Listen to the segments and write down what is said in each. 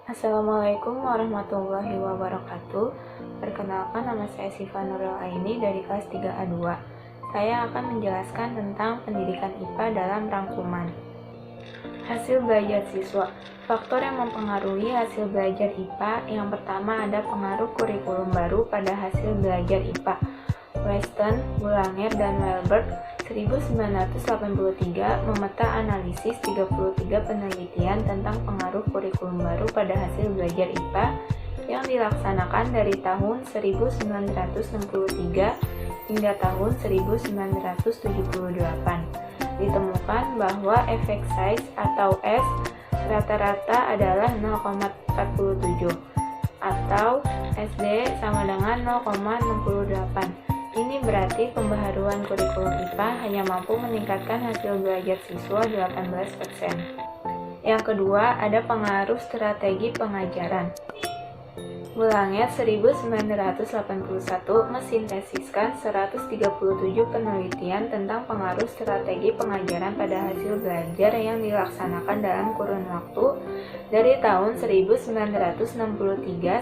Assalamualaikum warahmatullahi wabarakatuh. Perkenalkan, nama saya Siva Nurul Aini dari kelas 3A2. Saya akan menjelaskan tentang pendidikan IPA dalam rangkuman. Hasil belajar siswa. Faktor yang mempengaruhi hasil belajar IPA, yang pertama ada pengaruh kurikulum baru pada hasil belajar IPA. Weston, Boulanger, dan Welberg 1983 memeta analisis 33 penelitian tentang pengaruh kurikulum baru pada hasil belajar IPA yang dilaksanakan dari tahun 1963 hingga tahun 1978. Ditemukan bahwa efek size atau S rata-rata adalah 0,47 atau SD sama dengan 0,68. Ini berarti pembaharuan kurikulum IPA hanya mampu meningkatkan hasil belajar siswa 18%. Yang kedua, ada pengaruh strategi pengajaran. Boulanger 1981 mesintesiskan 137 penelitian tentang pengaruh strategi pengajaran pada hasil belajar yang dilaksanakan dalam kurun waktu dari tahun 1963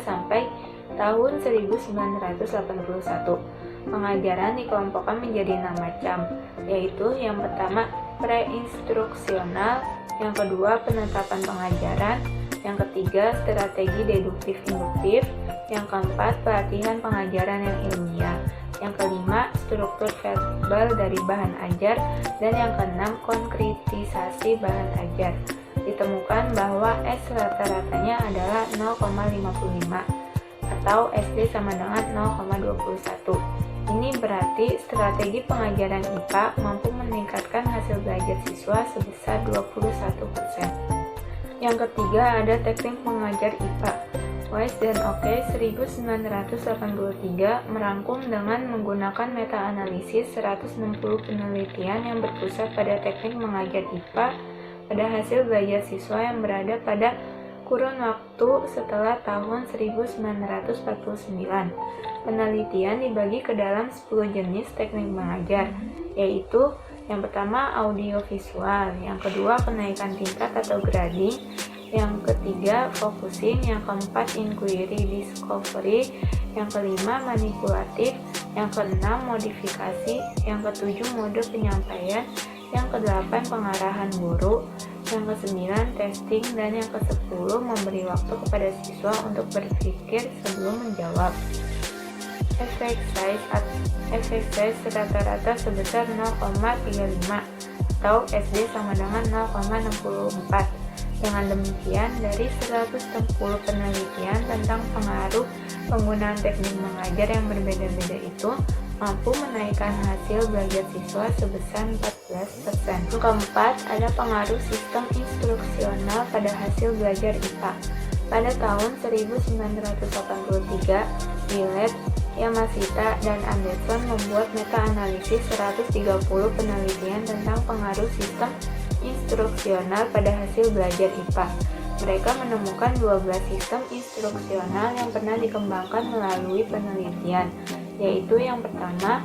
sampai tahun 1981. Pengajaran dikelompokkan menjadi 6 macam, yaitu yang pertama preinstruksional, yang kedua penetapan pengajaran, yang ketiga strategi deduktif-induktif, yang keempat pelatihan pengajaran yang ilmiah, yang kelima struktur verbal dari bahan ajar, dan yang keenam konkretisasi bahan ajar. Ditemukan bahwa S rata-ratanya adalah 0,55 atau SD sama dengan 0,21. Ini berarti strategi pengajaran IPA mampu meningkatkan hasil belajar siswa sebesar 21%. Yang ketiga ada teknik mengajar IPA. Wise dan Oke 1983 merangkum dengan menggunakan meta-analisis 160 penelitian yang berpusat pada teknik mengajar IPA pada hasil belajar siswa yang berada pada kurun waktu setelah tahun 1949. Penelitian dibagi ke dalam 10 jenis teknik mengajar, yaitu yang pertama audiovisual, yang kedua kenaikan tingkat atau grading, yang ketiga focusing, yang keempat inquiry discovery, yang kelima manipulatif, yang keenam modifikasi, yang ketujuh mode penyampaian, yang kedelapan pengarahan guru, yang ke-9 testing, dan yang ke-10 memberi waktu kepada siswa untuk berpikir sebelum menjawab. Efek size rata-rata sebesar 0,35 atau SD sama dengan 0,64. Dengan demikian, dari 110 penelitian tentang pengaruh penggunaan teknik mengajar yang berbeda-beda itu mampu menaikkan hasil belajar siswa sebesar 14%. Yang keempat, ada pengaruh sistem instruksional pada hasil belajar IPA. Pada tahun 1983, Willett, Yamashita, dan Anderson membuat meta-analisis 130 penelitian tentang pengaruh sistem instruksional pada hasil belajar IPA. Mereka menemukan 12 sistem instruksional yang pernah dikembangkan melalui penelitian, yaitu yang pertama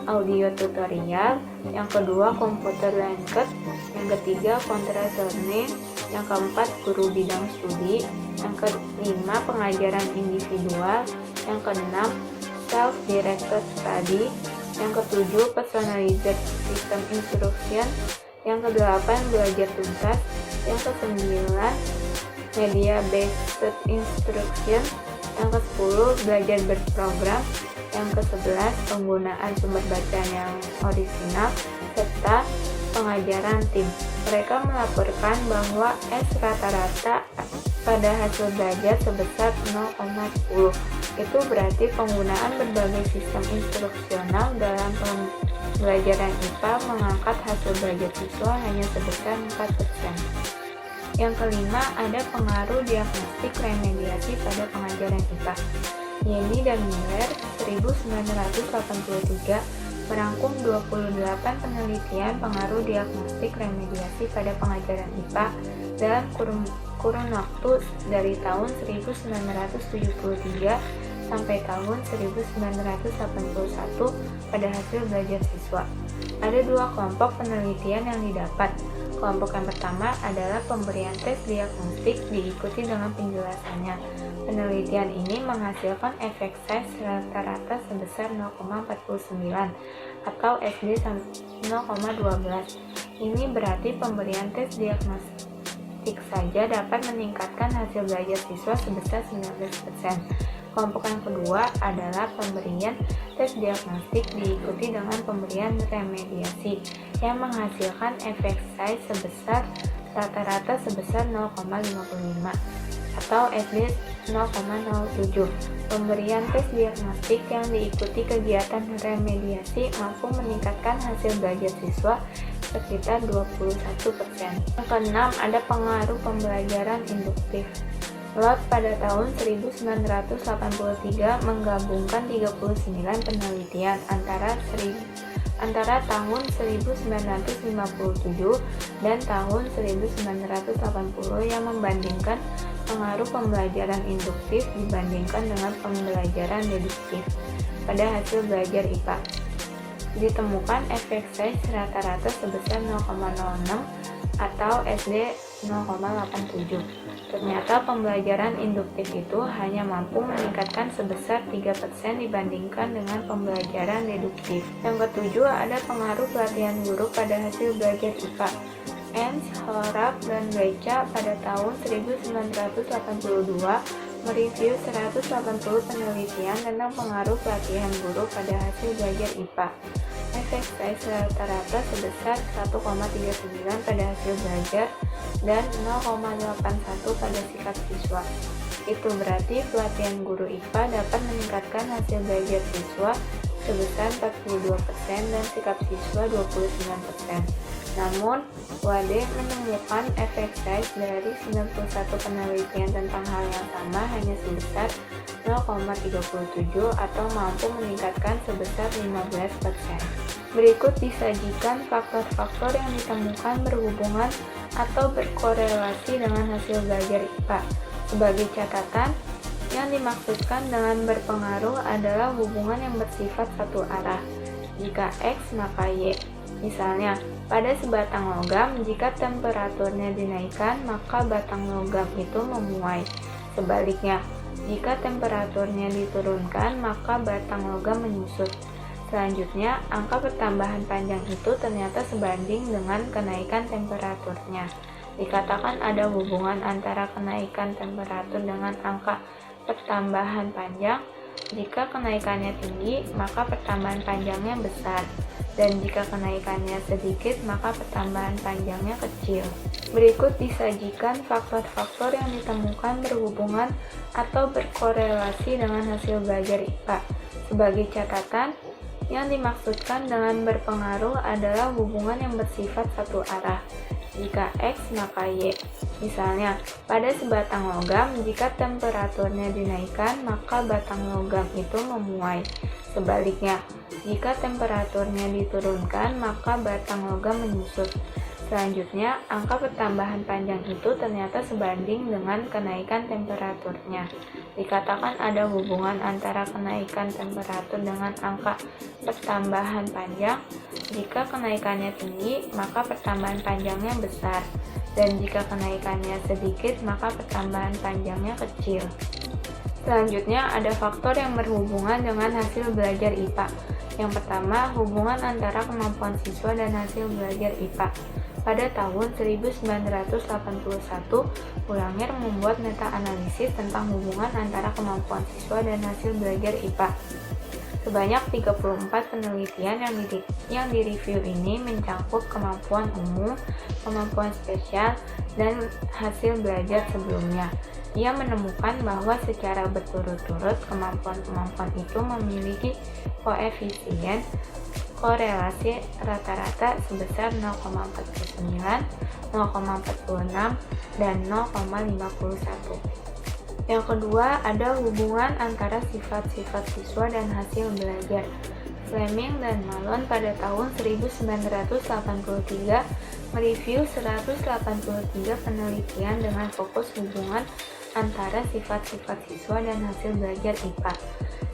audio tutorial, yang kedua computer linked, yang ketiga control learning, yang keempat guru bidang studi, yang kelima pengajaran individual, yang keenam self-directed study, yang ketujuh personalized system instruction, yang kedelapan belajar tuntas, yang kesembilan media based instruction, yang ke-10 belajar berprogram, yang ke-11 penggunaan sumber bacaan yang orisinal, serta pengajaran tim. Mereka melaporkan bahwa S rata-rata pada hasil belajar sebesar 0,10. Itu berarti penggunaan berbagai sistem instruksional dalam pembelajaran IPA mengangkat hasil belajar siswa hanya sebesar 4%. Yang kelima, ada pengaruh diagnostik remediasi pada pengajaran IPA. Yeni dan Miller 1983 merangkum 28 penelitian pengaruh diagnostik remediasi pada pengajaran IPA dalam kurun waktu dari tahun 1973 sampai tahun 1981 pada hasil belajar siswa. Ada dua kelompok penelitian yang didapat. Kelompok yang pertama adalah pemberian tes diagnostik diikuti dengan penjelasannya. Penelitian ini menghasilkan efek size rata-rata sebesar 0,49 atau SD 0,12. Ini berarti pemberian tes diagnostik saja dapat meningkatkan hasil belajar siswa sebesar 19%. Kelompok yang kedua adalah pemberian tes diagnostik diikuti dengan pemberian remediasi yang menghasilkan efek size sebesar rata-rata sebesar 0,55 atau SD 0,07. Pemberian tes diagnostik yang diikuti kegiatan remediasi mampu meningkatkan hasil belajar siswa sekitar 21%. Yang keenam, ada pengaruh pembelajaran induktif. Lott pada tahun 1983 menggabungkan 39 penelitian antara tahun 1957 dan tahun 1980 yang membandingkan pengaruh pembelajaran induktif dibandingkan dengan pembelajaran deduktif pada hasil belajar IPA. Ditemukan efek size rata-rata sebesar 0,06 atau SD 0,87. Ternyata pembelajaran induktif itu hanya mampu meningkatkan sebesar 3% dibandingkan dengan pembelajaran deduktif. Yang ketujuh, ada pengaruh pelatihan guru pada hasil belajar IPA. Ens, Horab, dan Beca pada tahun 1982 mereview 180 penelitian tentang pengaruh pelatihan guru pada hasil belajar IPA. Efek size rata-rata sebesar 1,39 pada hasil belajar dan 0,81 pada sikap siswa. Itu berarti pelatihan guru IPA dapat meningkatkan hasil belajar siswa sebesar 42% dan sikap siswa 29%. Namun, Wade menemukan efek size dari 91 penelitian tentang hal yang sama hanya sebesar 0,37 atau mampu meningkatkan sebesar 15%. Berikut disajikan faktor-faktor yang ditemukan berhubungan atau berkorelasi dengan hasil belajar IPA. Sebagai catatan, yang dimaksudkan dengan berpengaruh adalah hubungan yang bersifat satu arah. Jika X maka Y. Misalnya, pada sebatang logam, jika temperaturnya dinaikkan, maka batang logam itu memuai. Sebaliknya, jika temperaturnya diturunkan, maka batang logam menyusut. Selanjutnya, angka pertambahan panjang itu ternyata sebanding dengan kenaikan temperaturnya. Dikatakan ada hubungan antara kenaikan temperatur dengan angka pertambahan panjang. Jika kenaikannya tinggi, maka pertambahan panjangnya besar. Dan jika kenaikannya sedikit, maka pertambahan panjangnya kecil. Berikut disajikan faktor-faktor yang ditemukan berhubungan atau berkorelasi dengan hasil belajar IPA. Sebagai catatan, yang dimaksudkan dengan berpengaruh adalah hubungan yang bersifat satu arah. Jika X maka Y. Misalnya, pada sebatang logam, jika temperaturnya dinaikkan, maka batang logam itu memuai. Sebaliknya, jika temperaturnya diturunkan, maka batang logam menyusut. Selanjutnya, angka pertambahan panjang itu ternyata sebanding dengan kenaikan temperaturnya. Dikatakan ada hubungan antara kenaikan temperatur dengan angka pertambahan panjang. Jika kenaikannya tinggi, maka pertambahan panjangnya besar. Dan jika kenaikannya sedikit, maka pertambahan panjangnya kecil. Selanjutnya, ada faktor yang berhubungan dengan hasil belajar IPA. Yang pertama, hubungan antara kemampuan siswa dan hasil belajar IPA. Pada tahun 1981, Boulanger membuat meta-analisis tentang hubungan antara kemampuan siswa dan hasil belajar IPA. Sebanyak 34 penelitian yang direview ini mencakup kemampuan umum, kemampuan spesial, dan hasil belajar sebelumnya. Ia menemukan bahwa secara berturut-turut kemampuan-kemampuan itu memiliki koefisien korelasi rata-rata sebesar 0,49, 0,46, dan 0,51. Yang kedua, ada hubungan antara sifat-sifat siswa dan hasil belajar. Fleming dan Malone pada tahun 1983 mereview 183 penelitian dengan fokus hubungan antara sifat-sifat siswa dan hasil belajar IPA.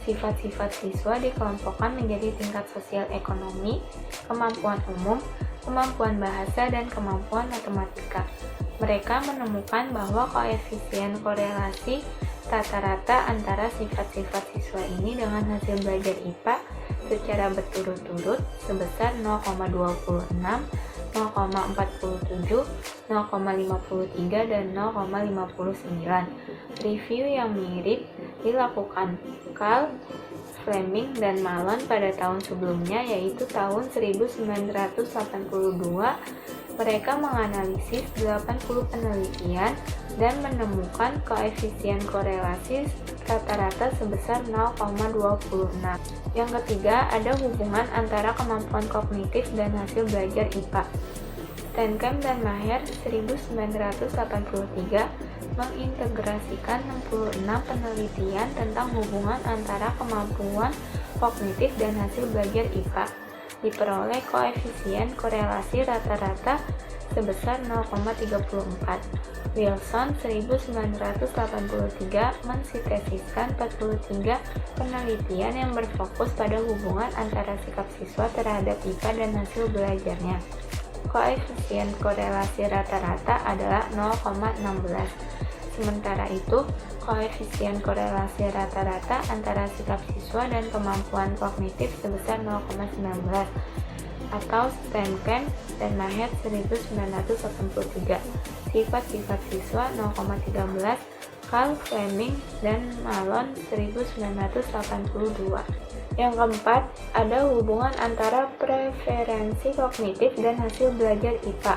Sifat-sifat siswa dikelompokkan menjadi tingkat sosial ekonomi, kemampuan umum, kemampuan bahasa, dan kemampuan matematika. Mereka menemukan bahwa koefisien korelasi rata-rata antara sifat-sifat siswa ini dengan hasil belajar IPA secara berturut-turut sebesar 0,26, 0,47, 0,53, dan 0,59. Review yang mirip dilakukan Carl, Fleming, dan Malone pada tahun sebelumnya, yaitu tahun 1982. Mereka menganalisis 80 penelitian dan menemukan koefisien korelasi rata-rata sebesar 0,26. Yang ketiga, ada hubungan antara kemampuan kognitif dan hasil belajar IPA. Steenkamp dan Maher 1983 mengintegrasikan 66 penelitian tentang hubungan antara kemampuan kognitif dan hasil belajar IPA. Diperoleh koefisien korelasi rata-rata sebesar 0,34. Wilson 1983 mensintesiskan 43 penelitian yang berfokus pada hubungan antara sikap siswa terhadap IPA dan hasil belajarnya. Koefisien korelasi rata-rata adalah 0,16. Sementara itu, koefisien korelasi rata-rata antara sikap siswa dan kemampuan kognitif sebesar 0,19 atau Steenkamp dan Maher 1983. Sifat-sifat siswa 0,13, Carl, Fleming, dan Malone 1982. Yang keempat, ada hubungan antara preferensi kognitif dan hasil belajar IPA.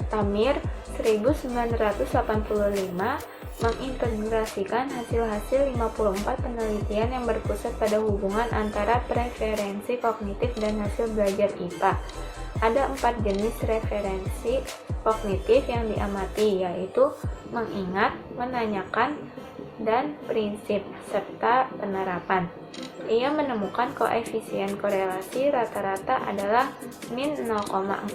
Tamir 1985 mengintegrasikan hasil-hasil 54 penelitian yang berpusat pada hubungan antara preferensi kognitif dan hasil belajar IPA. Ada 4 jenis referensi kognitif yang diamati, yaitu mengingat, menanyakan, dan prinsip, serta penerapan. Ia menemukan koefisien korelasi rata-rata adalah min 0,14,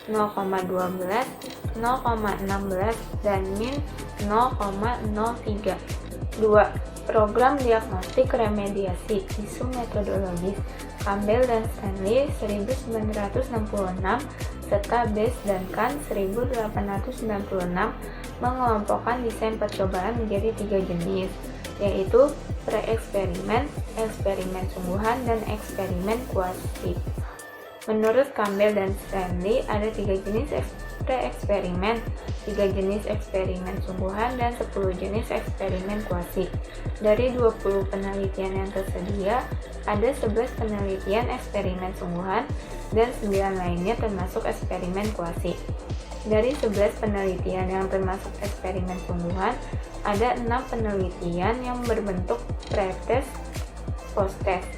0,12, 0,16, dan min 0,03. 2. Program diagnostik remediasi isu metodologis Campbell dan Stanley 1966 serta Best dan Kahn 1896 mengelompokkan desain percobaan menjadi 3 jenis, yaitu pre-eksperimen, eksperimen sungguhan, dan eksperimen kuasi. Menurut Campbell dan Stanley, ada 3 jenis pre-eksperimen, 3 jenis eksperimen sungguhan, dan 10 jenis eksperimen kuasi. Dari 20 penelitian yang tersedia, ada 11 penelitian eksperimen sungguhan, dan 9 lainnya termasuk eksperimen kuasi. Dari 11 penelitian yang termasuk eksperimen sungguhan, ada 6 penelitian yang berbentuk pre-test, post-test,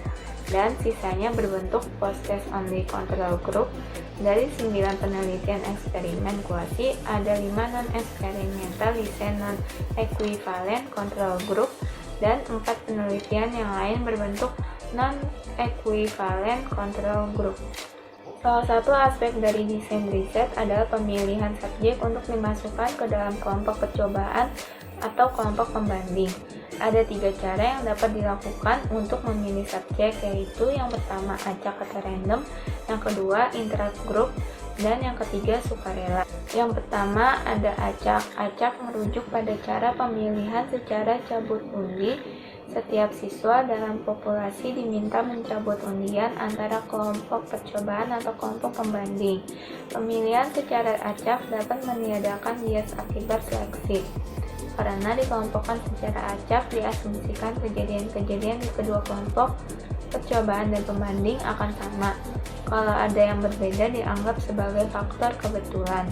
dan sisanya berbentuk post-test only control group. Dari 9 penelitian eksperimen kuasi, ada 5 non-eksperimental design non-equivalent control group, dan 4 penelitian yang lain berbentuk non-equivalent control group. Salah satu aspek dari desain riset adalah pemilihan subjek untuk dimasukkan ke dalam kelompok percobaan atau kelompok pembanding. Ada 3 cara yang dapat dilakukan untuk memilih subjek, yaitu yang pertama acak atau random, yang kedua interest group, dan yang ketiga sukarela. Yang pertama ada acak. Acak merujuk pada cara pemilihan secara cabut undi. Setiap siswa dalam populasi diminta mencabut undian antara kelompok percobaan atau kelompok pembanding. Pemilihan secara acak dapat meniadakan bias akibat seleksi. Karena dikelompokkan secara acak, diasumsikan kejadian-kejadian di kedua kelompok percobaan dan pembanding akan sama. Kalau ada yang berbeda dianggap sebagai faktor kebetulan.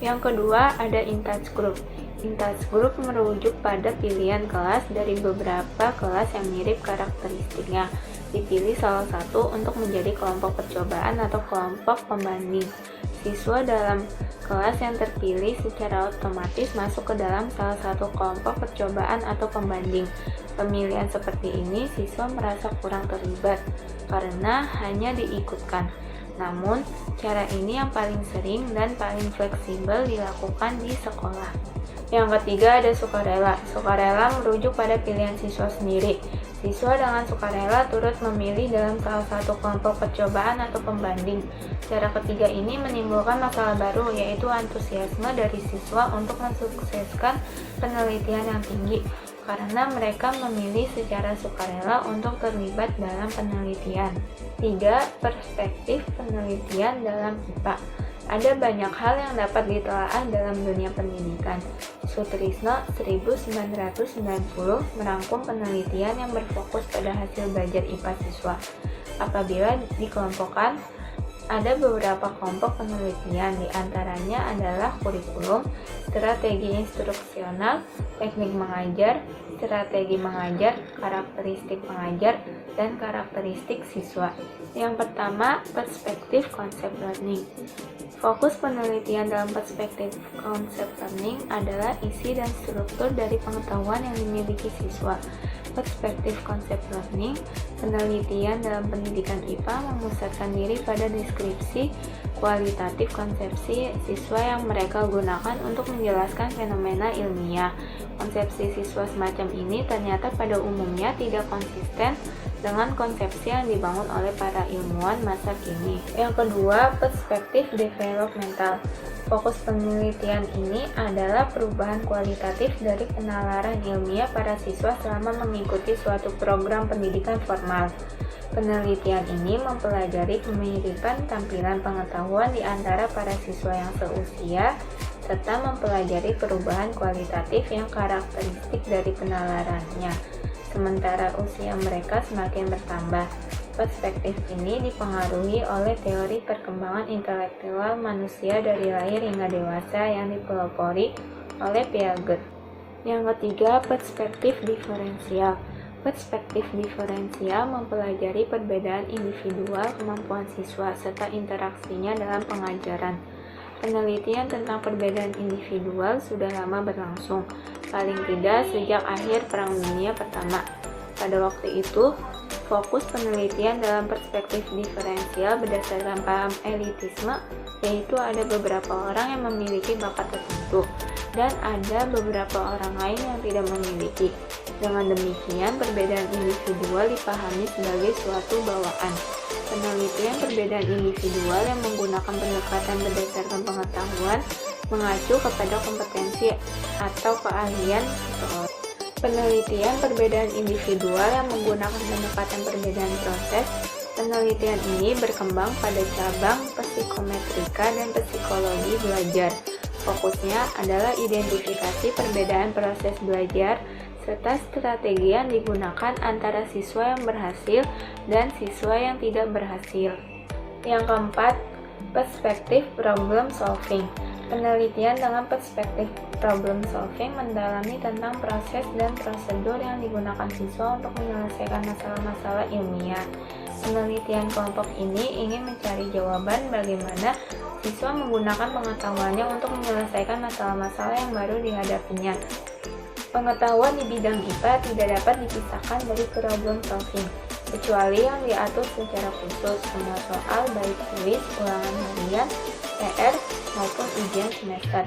Yang kedua ada in-touch group. In-touch group merujuk pada pilihan kelas dari beberapa kelas yang mirip karakteristiknya. Dipilih salah satu untuk menjadi kelompok percobaan atau kelompok pembanding. Siswa dalam kelas yang terpilih secara otomatis masuk ke dalam salah satu kelompok percobaan atau pembanding. Pemilihan seperti ini siswa merasa kurang terlibat karena hanya diikutkan. Namun, cara ini yang paling sering dan paling fleksibel dilakukan di sekolah. Yang ketiga ada sukarela. Sukarela merujuk pada pilihan siswa sendiri. Siswa dengan sukarela turut memilih dalam salah satu kelompok percobaan atau pembanding. Cara ketiga ini menimbulkan masalah baru, yaitu antusiasme dari siswa untuk mensukseskan penelitian yang tinggi, karena mereka memilih secara sukarela untuk terlibat dalam penelitian. 3. Perspektif penelitian dalam IPA. Ada banyak hal yang dapat ditelaah dalam dunia pendidikan. Sutrisno 1990 merangkum penelitian yang berfokus pada hasil belajar IPA siswa. Apabila dikelompokkan, ada beberapa kelompok penelitian, diantaranya adalah kurikulum, strategi instruksional, teknik mengajar, strategi mengajar, karakteristik pengajar, dan karakteristik siswa. Yang pertama, perspektif konsep learning. Fokus penelitian dalam perspektif konsep learning adalah isi dan struktur dari pengetahuan yang dimiliki siswa. Perspektif konsep learning, penelitian dalam pendidikan IPA memusatkan diri pada deskripsi kualitatif konsepsi siswa yang mereka gunakan untuk menjelaskan fenomena ilmiah. Konsepsi siswa semacam ini ternyata pada umumnya tidak konsisten dengan konsepsi yang dibangun oleh para ilmuwan masa kini. Yang kedua, perspektif developmental. Fokus penelitian ini adalah perubahan kualitatif dari penalaran ilmiah para siswa selama mengikuti suatu program pendidikan formal. Penelitian ini mempelajari kemiripan tampilan pengetahuan di antara para siswa yang seusia, serta mempelajari perubahan kualitatif yang karakteristik dari penalarannya, sementara usia mereka semakin bertambah. Perspektif ini dipengaruhi oleh teori perkembangan intelektual manusia dari lahir hingga dewasa yang dipelopori oleh Piaget. Yang ketiga, perspektif diferensial. Perspektif diferensial mempelajari perbedaan individual kemampuan siswa serta interaksinya dalam pengajaran. Penelitian tentang perbedaan individual sudah lama berlangsung, paling tidak sejak akhir Perang Dunia Pertama. Pada waktu itu, fokus penelitian dalam perspektif diferensial berdasarkan paham elitisme, yaitu ada beberapa orang yang memiliki bakat tertentu, dan ada beberapa orang lain yang tidak memiliki. Dengan demikian, perbedaan individual dipahami sebagai suatu bawaan. Penelitian perbedaan individual yang menggunakan pendekatan berdasarkan pengetahuan mengacu kepada kompetensi atau keahlian seseorang. Penelitian perbedaan individual yang menggunakan pendekatan perbedaan proses. Penelitian ini berkembang pada cabang psikometrika dan psikologi belajar. Fokusnya adalah identifikasi perbedaan proses belajar serta strategi yang digunakan antara siswa yang berhasil dan siswa yang tidak berhasil. Yang keempat, perspektif problem solving. Penelitian dengan perspektif problem solving mendalami tentang proses dan prosedur yang digunakan siswa untuk menyelesaikan masalah-masalah ilmiah. Penelitian kelompok ini ingin mencari jawaban bagaimana siswa menggunakan pengetahuannya untuk menyelesaikan masalah-masalah yang baru dihadapinya. Pengetahuan di bidang IPA tidak dapat dipisahkan dari problem solving, kecuali yang diatur secara khusus. Semua soal, baik tulis, ulangan harian, PR, maupun ujian semester,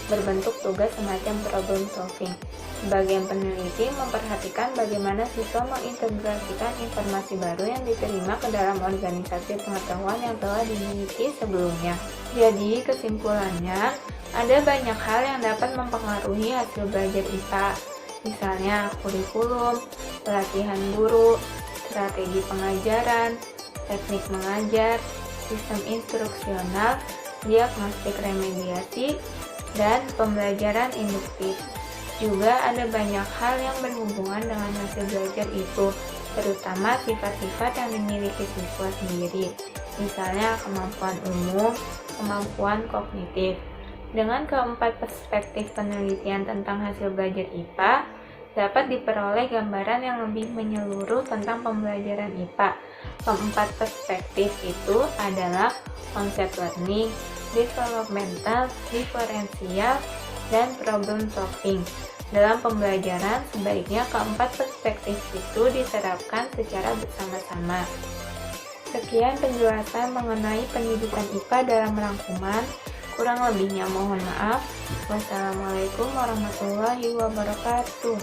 berbentuk tugas semacam problem solving. Sebagian peneliti memperhatikan bagaimana siswa mengintegrasikan informasi baru yang diterima ke dalam organisasi pengetahuan yang telah dimiliki sebelumnya. Jadi, kesimpulannya, ada banyak hal yang dapat mempengaruhi hasil belajar IPA, misalnya kurikulum, pelatihan guru, strategi pengajaran, teknik mengajar, sistem instruksional, diagnostik remediasi, dan pembelajaran induktif. Juga ada banyak hal yang berhubungan dengan hasil belajar itu, terutama sifat-sifat yang dimiliki siswa sendiri, misalnya kemampuan umum, kemampuan kognitif. Dengan keempat perspektif penelitian tentang hasil belajar IPA, dapat diperoleh gambaran yang lebih menyeluruh tentang pembelajaran IPA. Keempat perspektif itu adalah konsep learning, developmental, diferensial, dan problem solving. Dalam pembelajaran, sebaiknya keempat perspektif itu diterapkan secara bersama-sama. Sekian penjelasan mengenai pendidikan IPA dalam rangkuman. Kurang lebihnya mohon maaf. Wassalamualaikum warahmatullahi wabarakatuh.